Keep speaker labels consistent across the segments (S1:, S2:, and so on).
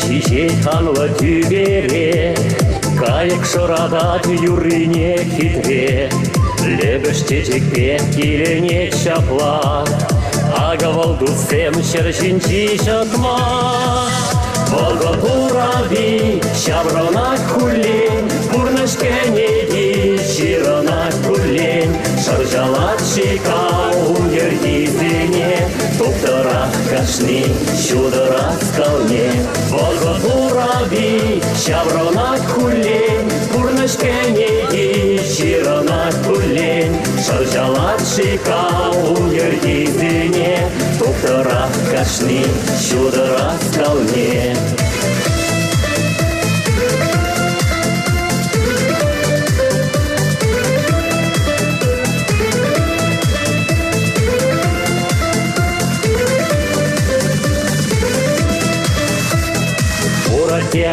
S1: чечет ханла тюбере, кайык шорадат юрыне хитре. Лебеш чечек пет килене чапла, ага волдусем шершинчи шатма. Волго тураби, шабронак хулин, пурнышкенеги, широнак хулин. Шаржалат шика унгердизине, туптарах кашни, щударах скалне. Волго тураби, шабронак хулин, пурнышкенеги, широнак хулин. Шаржалат шика унгердизине, туптарах кашни, щударах скалне.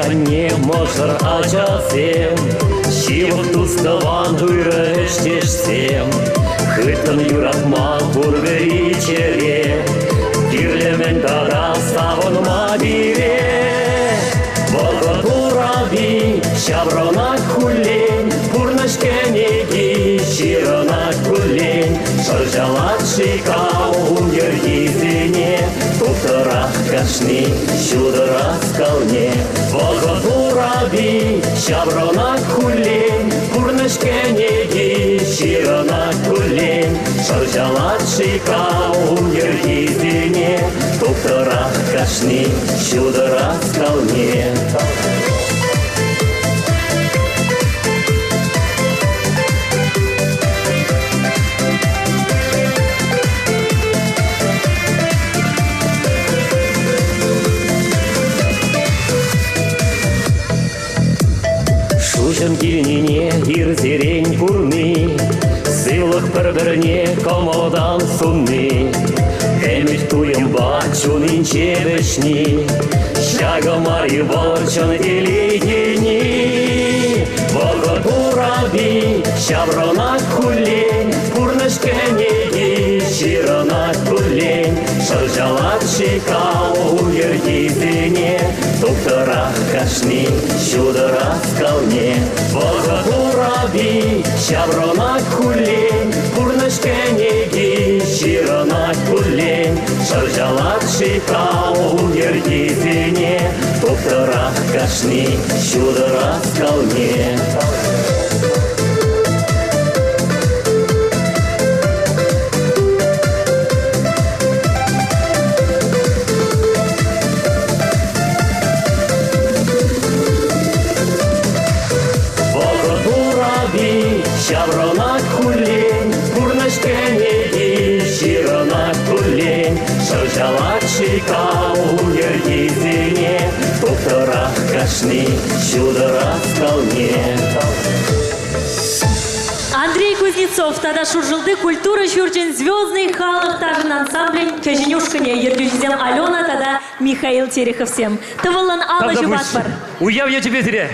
S1: Не можешь ачасем, шивок тустован уйрештешсем. Хытын юратман бургери чере, кирлемен дара савон мадире. Волго тураби, шабронак хулин, пурнышкенеги, широнак хулин. Шаржалат шика унгердизине, туптарах кашни, щударах скалне. Волго тураби, шабронак хулин, пурнышкенеги, широнак хулин. Шаржалат шика унгердизине, туптарах кашни, щударах скалне. Шушын килнине ирзерень пурны, сывлық бір-біріне комодан сунны. Эмит туем бачунын чебешни, шагомари борчон илигени. Волго тураби, шабронак хулин, пурнышкенеги, широнак хулин. Шаржалат шика унгердизине, туптарах кашни, щударах скалне. Волго тураби, шабронак хулин, пурнышкенеги, широнак хулин. Шаржалат шика унгердизине, туптарах кашни, щударах скалне. Шабронак хулин, пурнышкенеги, широнак хулин. Шаржалат шика унгердизине, туптарах кашни, щударах скалне.
S2: Андрей Кузнецов, тада шуржылды культура шурчен звездный халық тажын ансамблин Кеженюшкане, Ердюжизем Алена, тада Михаил Терехов всем. Тавалан Алла Жубатпар.
S3: Уяв я тебе зря.